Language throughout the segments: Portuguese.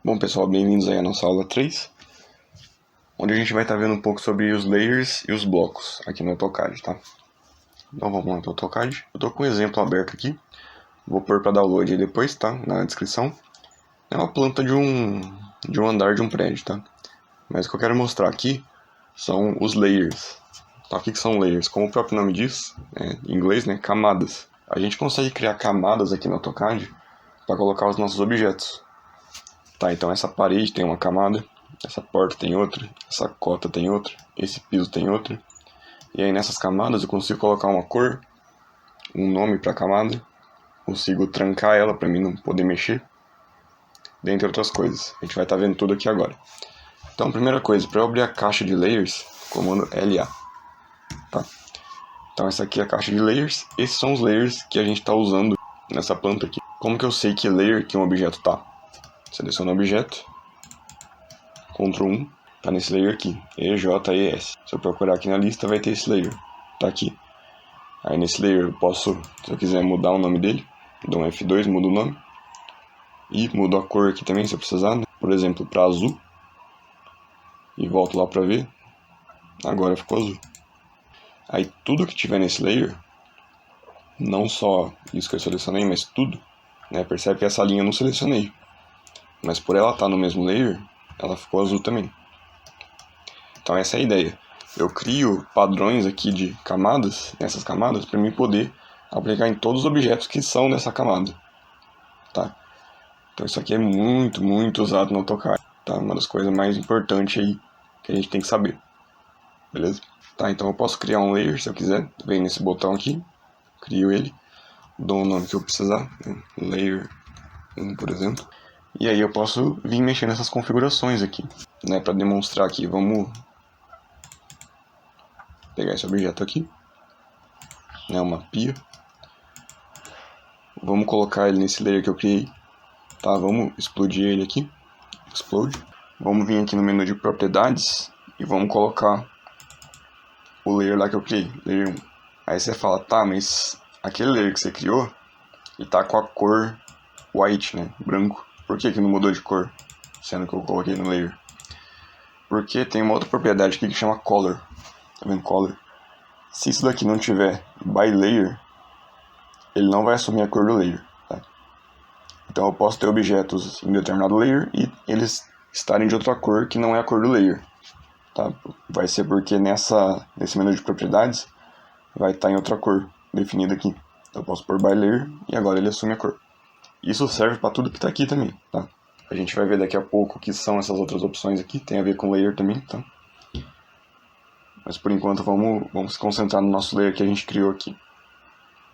Bom pessoal, bem-vindos aí à nossa aula 3, onde a gente vai estar vendo um pouco sobre os layers e os blocos aqui no AutoCAD, tá? Então vamos lá no AutoCAD, eu tô com um exemplo aberto aqui, vou pôr para download aí depois, tá? Na descrição. É uma planta de um andar de um prédio, tá? Mas o que eu quero mostrar aqui são os layers. Tá? O que são layers? Como o próprio nome diz, em inglês, né? Camadas. A gente consegue criar camadas aqui no AutoCAD para colocar os nossos objetos. Tá, então essa parede tem uma camada, essa porta tem outra, essa cota tem outra, esse piso tem outra. E aí nessas camadas eu consigo colocar uma cor, um nome para a camada, consigo trancar ela para mim não poder mexer, dentre outras coisas. A gente vai estar vendo tudo aqui agora. Então, primeira coisa, para eu abrir a caixa de layers, comando LA. Tá? Então essa aqui é a caixa de layers, esses são os layers que a gente está usando nessa planta aqui. Como que eu sei que layer que um objeto tá? Seleciono o objeto, Ctrl 1, tá nesse layer aqui, EJES. Se eu procurar aqui na lista vai ter esse layer, tá aqui. Aí nesse layer eu posso, se eu quiser mudar o nome dele, dou um F2, mudo o nome. E mudo a cor aqui também se eu precisar, né? Por exemplo, para azul. E volto lá para ver, agora ficou azul. Aí tudo que tiver nesse layer, não só isso que eu selecionei, mas tudo, né? Percebe que essa linha eu não selecionei. Mas por ela estar no mesmo layer, ela ficou azul também. Então essa é a ideia. Eu crio padrões aqui de camadas, nessas camadas, para mim poder aplicar em todos os objetos que são nessa camada. Tá? Então isso aqui é muito usado no AutoCAD. Tá? Uma das coisas mais importantes aí que a gente tem que saber. Beleza? Tá, então eu posso criar um layer se eu quiser. Vem nesse botão aqui, crio ele, dou o nome que eu precisar, né? Layer 1, por exemplo. E aí eu posso vir mexer nessas configurações aqui, né, para demonstrar aqui. Vamos pegar esse objeto aqui, né, uma pia. Vamos colocar ele nesse layer que eu criei, tá? Vamos explodir ele aqui, explode. Vamos vir aqui no menu de propriedades e vamos colocar o layer lá que eu criei, layer 1. Aí você fala, tá, mas aquele layer que você criou, ele tá com a cor white, né, branco. Por que não mudou de cor, sendo que eu coloquei no layer? Porque tem uma outra propriedade aqui que chama Color. Tá vendo? Color. Se isso daqui não tiver by layer, ele não vai assumir a cor do layer. Tá? Então eu posso ter objetos em determinado layer e eles estarem de outra cor que não é a cor do layer. Tá? Vai ser porque nesse menu de propriedades vai estar em outra cor definida aqui. Então eu posso pôr by layer e agora ele assume a cor. Isso serve para tudo que está aqui também, tá? A gente vai ver daqui a pouco o que são essas outras opções aqui, tem a ver com layer também, tá? Mas por enquanto vamos se concentrar no nosso layer que a gente criou aqui.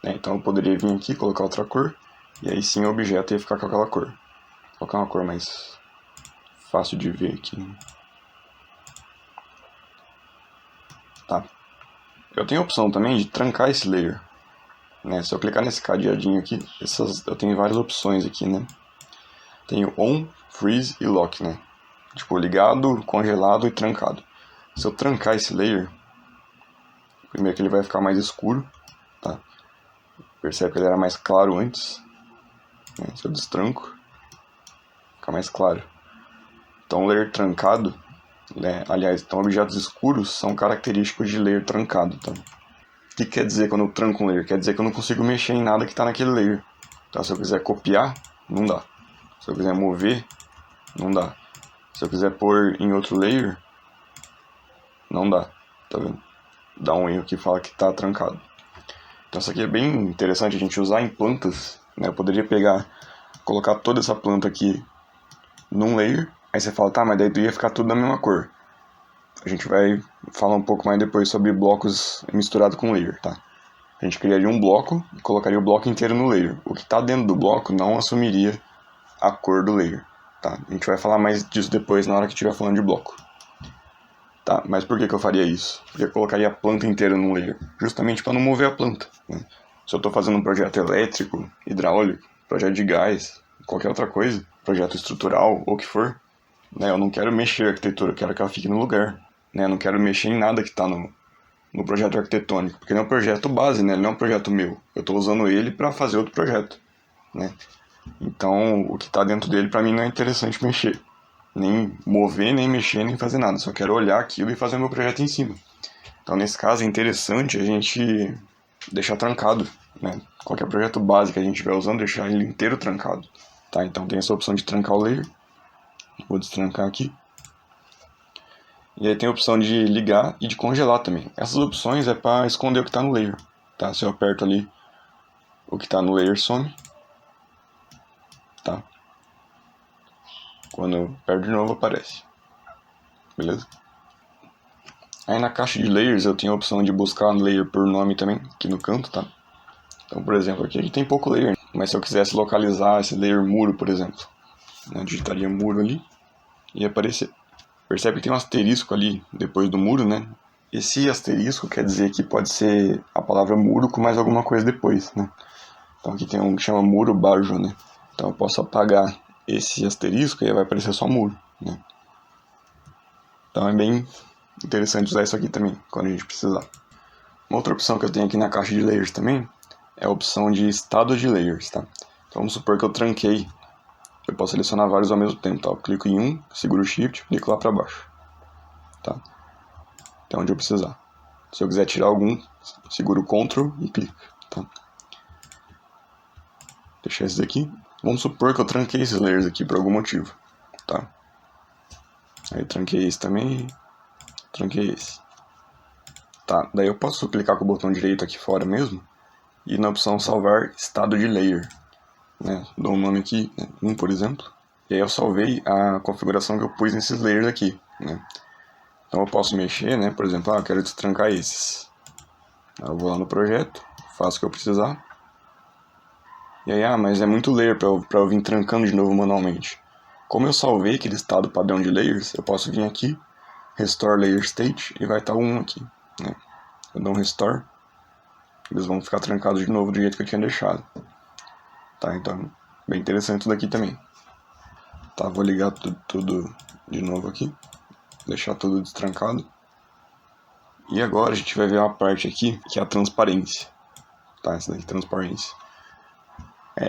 Então eu poderia vir aqui, colocar outra cor, e aí sim o objeto ia ficar com aquela cor. Vou colocar uma cor mais fácil de ver aqui. Tá. Eu tenho a opção também de trancar esse layer. Né? Se eu clicar nesse cadeadinho aqui, eu tenho várias opções aqui, né? Tenho on, freeze e lock, né? Tipo, ligado, congelado e trancado. Se eu trancar esse layer, primeiro que ele vai ficar mais escuro, tá? Percebe que ele era mais claro antes, né? Se eu destranco, fica mais claro. Então o layer trancado, né? Aliás, então objetos escuros são característicos de layer trancado, tá? O que quer dizer quando eu tranco um layer? Quer dizer que eu não consigo mexer em nada que está naquele layer. Então, se eu quiser copiar, não dá. Se eu quiser mover, não dá. Se eu quiser pôr em outro layer, não dá. Tá vendo? Dá um erro que fala que está trancado. Então, isso aqui é bem interessante a gente usar em plantas. Né? Eu poderia colocar toda essa planta aqui num layer. Aí você fala, tá, mas daí ia ficar tudo da mesma cor. A gente vai falar um pouco mais depois sobre blocos misturados com layer, tá? A gente criaria um bloco e colocaria o bloco inteiro no layer. O que está dentro do bloco não assumiria a cor do layer, tá? A gente vai falar mais disso depois na hora que estiver falando de bloco. Tá, mas por que eu faria isso? Porque eu colocaria a planta inteira no layer, justamente para não mover a planta, né? Se eu estou fazendo um projeto elétrico, hidráulico, projeto de gás, qualquer outra coisa, projeto estrutural ou o que for, né? Eu não quero mexer a arquitetura, eu quero que ela fique no lugar. Né? Eu não quero mexer em nada que está no projeto arquitetônico, porque não é um projeto base, né? Ele não é um projeto meu. Eu estou usando ele para fazer outro projeto, né? Então, o que está dentro dele, para mim, não é interessante mexer. nem mover, nem mexer, nem fazer nada. Só quero olhar aquilo e fazer o meu projeto em cima. Então, nesse caso, é interessante a gente deixar trancado, né? Qualquer projeto base que a gente estiver usando, deixar ele inteiro trancado. Tá? Então, tem essa opção de trancar o layer. Vou destrancar aqui. E aí tem a opção de ligar e de congelar também. Essas opções é para esconder o que está no layer. Tá? Se eu aperto ali, o que está no layer some. Tá? Quando eu aperto de novo, aparece. Beleza? Aí na caixa de layers eu tenho a opção de buscar layer por nome também, aqui no canto, tá? Então, por exemplo, aqui a gente tem pouco layer, mas se eu quisesse localizar esse layer muro, por exemplo, né, digitaria muro ali e ia aparecer. Percebe que tem um asterisco ali depois do muro, né? Esse asterisco quer dizer que pode ser a palavra muro com mais alguma coisa depois, né? Então aqui tem um que chama muro bajo, né? Então eu posso apagar esse asterisco e aí vai aparecer só muro, né? Então é bem interessante usar isso aqui também, quando a gente precisar. Uma outra opção que eu tenho aqui na caixa de layers também é a opção de estado de layers, tá? Então vamos supor que eu tranquei. Eu posso selecionar vários ao mesmo tempo, tá? Eu clico em um, seguro o Shift, clico lá para baixo, tá? Até onde eu precisar. Se eu quiser tirar algum, seguro o Ctrl e clico, tá? Deixar esses aqui. Vamos supor que eu tranquei esses layers aqui por algum motivo, tá? Aí eu tranquei esse também, tranquei esse. Tá, daí eu posso clicar com o botão direito aqui fora mesmo e na opção salvar estado de layer, né? Dou um nome aqui, né? Por exemplo, e aí eu salvei a configuração que eu pus nesses layers aqui, né? Então eu posso mexer, né? Por exemplo, eu quero destrancar esses. Eu vou lá no projeto, faço o que eu precisar. E aí, mas é muito layer para eu vir trancando de novo manualmente. Como eu salvei aquele estado padrão de layers, eu posso vir aqui, Restore Layer State, e vai estar o 1 aqui, né? Eu dou um Restore, eles vão ficar trancados de novo do jeito que eu tinha deixado. Tá, então, bem interessante isso daqui também. Tá, vou ligar tudo de novo aqui, deixar tudo destrancado. E agora a gente vai ver uma parte aqui, que é a transparência. Tá, essa daqui, transparência.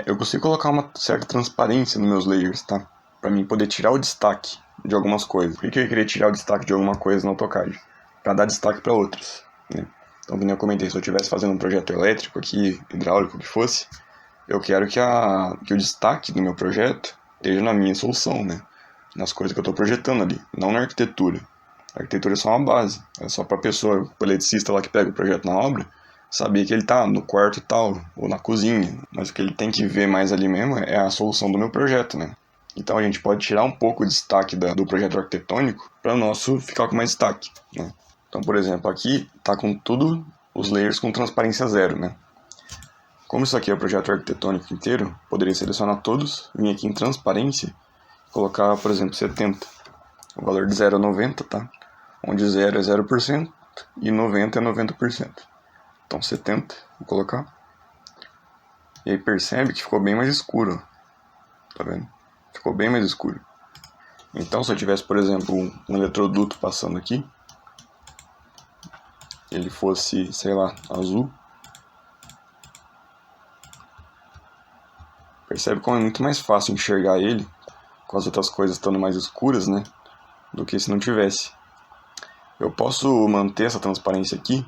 Eu consigo colocar uma certa transparência nos meus layers, tá? Pra mim poder tirar o destaque de algumas coisas. Por que eu queria tirar o destaque de alguma coisa no AutoCAD? Pra dar destaque para outras, né? Então, como eu comentei, se eu estivesse fazendo um projeto elétrico aqui, hidráulico, o que fosse, eu quero que o destaque do meu projeto esteja na minha solução, né? Nas coisas que eu estou projetando ali, não na arquitetura. A arquitetura é só uma base, é só para a pessoa, o eletricista lá que pega o projeto na obra, saber que ele está no quarto tal, ou na cozinha, mas o que ele tem que ver mais ali mesmo é a solução do meu projeto, né? Então a gente pode tirar um pouco o destaque do projeto arquitetônico para o nosso ficar com mais destaque, né? Então, por exemplo, aqui está com tudo os layers com transparência zero, né? Como isso aqui é o projeto arquitetônico inteiro, poderia selecionar todos, vir aqui em transparência, colocar, por exemplo, 70. O valor de 0 a 90, tá? Onde 0 é 0% e 90 é 90%. Então 70, vou colocar. E aí percebe que ficou bem mais escuro. Tá vendo? Ficou bem mais escuro. Então se eu tivesse, por exemplo, um eletroduto passando aqui, ele fosse, sei lá, azul, percebe como é muito mais fácil enxergar ele com as outras coisas estando mais escuras, né? Do que se não tivesse. Eu posso manter essa transparência aqui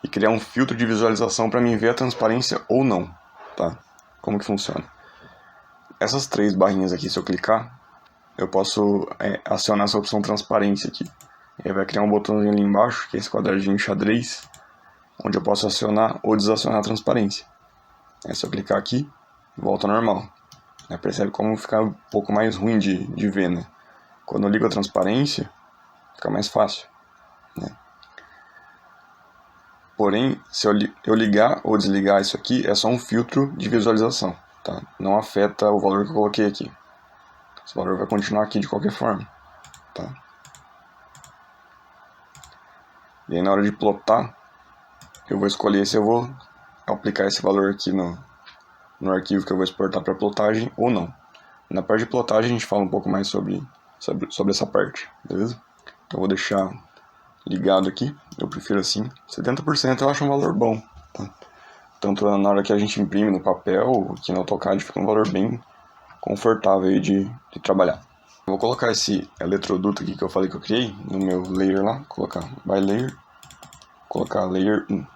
e criar um filtro de visualização para mim ver a transparência ou não, tá? Como que funciona? Essas três barrinhas aqui, se eu clicar, eu posso acionar essa opção transparência aqui. E aí vai criar um botãozinho ali embaixo, que é esse quadradinho xadrez, onde eu posso acionar ou desacionar a transparência. Aí se eu clicar aqui, volta ao normal. Percebe como fica um pouco mais ruim de ver, né? Quando eu ligo a transparência, fica mais fácil, né? Porém, se eu ligar ou desligar isso aqui, é só um filtro de visualização, tá? Não afeta o valor que eu coloquei aqui. Esse valor vai continuar aqui de qualquer forma, tá? E aí na hora de plotar, eu vou escolher se eu vou aplicar esse valor aqui no arquivo que eu vou exportar para plotagem ou não. Na parte de plotagem a gente fala um pouco mais sobre essa parte, beleza? Então eu vou deixar ligado aqui, eu prefiro assim. 70% eu acho um valor bom, tá? Tanto na hora que a gente imprime no papel, aqui no AutoCAD fica um valor bem confortável aí de trabalhar. Vou colocar esse eletroduto aqui que eu falei que eu criei no meu layer lá, colocar by layer, colocar layer 1.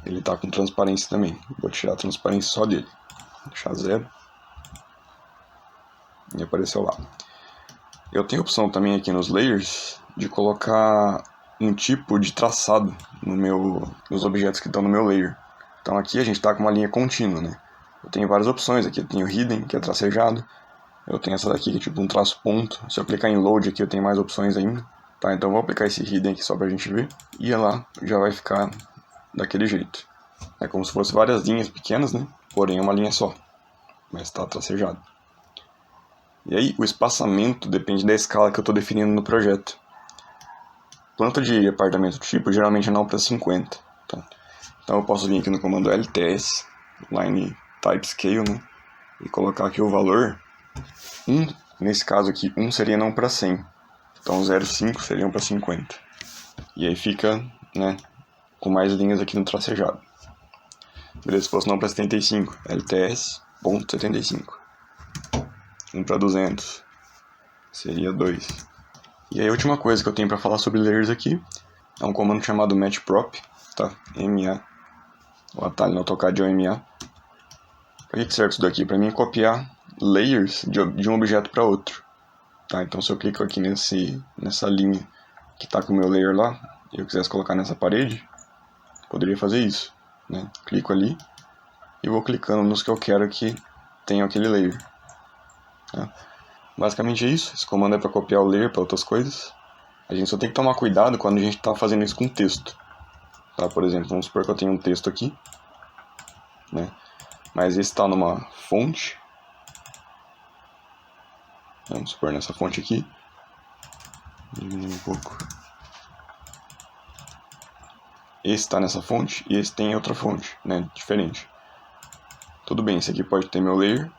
Ele tá com transparência também, vou tirar a transparência só dele, deixar 0 e apareceu lá. Eu tenho a opção também aqui nos layers de colocar um tipo de traçado nos objetos que estão no meu layer. Então aqui a gente está com uma linha contínua, né? Eu tenho várias opções aqui, eu tenho hidden, que é tracejado. Eu tenho essa daqui que é tipo um traço ponto. Se eu clicar em load aqui eu tenho mais opções ainda. Tá, então eu vou aplicar esse hidden aqui só pra gente ver. E lá já vai ficar daquele jeito. É como se fosse várias linhas pequenas, né? Porém é uma linha só. Mas está tracejado. E aí o espaçamento depende da escala que eu estou definindo no projeto. Planta de apartamento tipo geralmente não para 50. Tá? Então eu posso vir aqui no comando LTS, line type scale, né? E colocar aqui o valor 1, nesse caso aqui 1 seria não para 100. Então 0,5 seriam para 50. E aí fica, né, com mais linhas aqui no tracejado. Beleza, se fosse não para 75, LTS.75. 1 para 200 seria 2. E aí a última coisa que eu tenho para falar sobre layers aqui é um comando chamado matchprop, tá? MA. O atalho no AutoCAD é o MA. Para que serve isso daqui? Para mim copiar layers de um objeto para outro. Tá? Então se eu clico aqui nessa linha que está com o meu layer lá, e eu quisesse colocar nessa parede, poderia fazer isso, né? Clico ali e vou clicando nos que eu quero que tenham aquele layer. Tá? Basicamente é isso. Esse comando é para copiar o layer para outras coisas. A gente só tem que tomar cuidado quando a gente está fazendo isso com texto. Tá? Por exemplo, vamos supor que eu tenho um texto aqui, né? Mas esse está numa fonte. Vamos supor nessa fonte aqui. Diminuir um pouco. Esse está nessa fonte e esse tem outra fonte, né? Diferente. Tudo bem, esse aqui pode ter meu layer,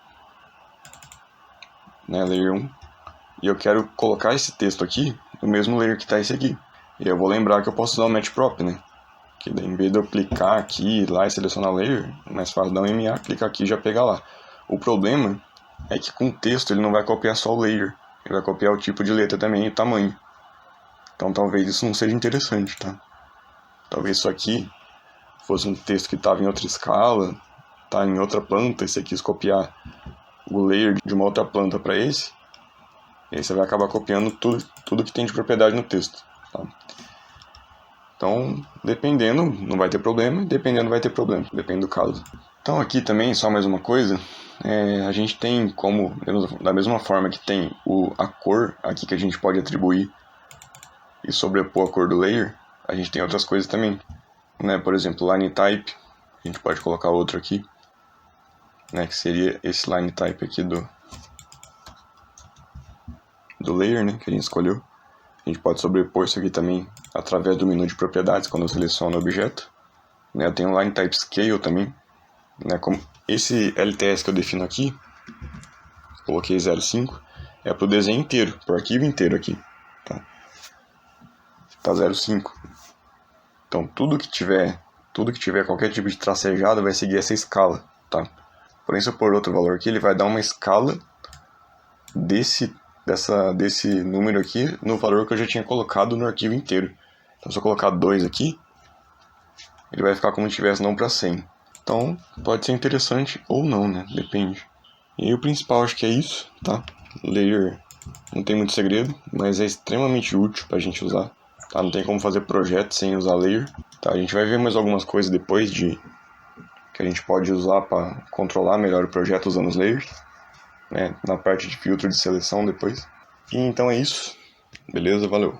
né? Layer 1. E eu quero colocar esse texto aqui no mesmo layer que está esse aqui. E eu vou lembrar que eu posso usar o matchprop, né? Que daí, em vez de eu clicar aqui, lá e selecionar o layer, é mais fácil dar um MA, clicar aqui e já pegar lá. O problema é que com o texto ele não vai copiar só o layer, ele vai copiar o tipo de letra também e o tamanho. Então talvez isso não seja interessante, tá? Talvez isso aqui fosse um texto que estava em outra escala, tá em outra planta, e você quis copiar o layer de uma outra planta para esse, e aí você vai acabar copiando tudo que tem de propriedade no texto. Tá? Então, dependendo, não vai ter problema, dependendo vai ter problema, depende do caso. Então aqui também, só mais uma coisa, a gente tem como, da mesma forma que tem a cor aqui que a gente pode atribuir e sobrepor a cor do layer, a gente tem outras coisas também, né? Por exemplo, line type, a gente pode colocar outro aqui, né? Que seria esse line type aqui do layer, né? Que a gente escolheu. A gente pode sobrepor isso aqui também através do menu de propriedades, quando eu seleciono o objeto. Né? Eu tenho o line type scale também, né? Como esse LTS que eu defino aqui, coloquei 0,5, é para o desenho inteiro, para o arquivo inteiro aqui. Tá 0,5. Então tudo que tiver qualquer tipo de tracejado vai seguir essa escala, tá? Porém, se eu pôr outro valor aqui, ele vai dar uma escala desse número aqui no valor que eu já tinha colocado no arquivo inteiro. Então se eu colocar 2 aqui, ele vai ficar como se tivesse não para 100. Então pode ser interessante ou não, né? Depende. E aí o principal acho que é isso, tá? Layer não tem muito segredo, mas é extremamente útil pra gente usar. Tá? Não tem como fazer projeto sem usar layer. Tá? A gente vai ver mais algumas coisas depois que a gente pode usar para controlar melhor o projeto usando os layers, né? Na parte de filtro de seleção depois. E então é isso. Beleza? Valeu!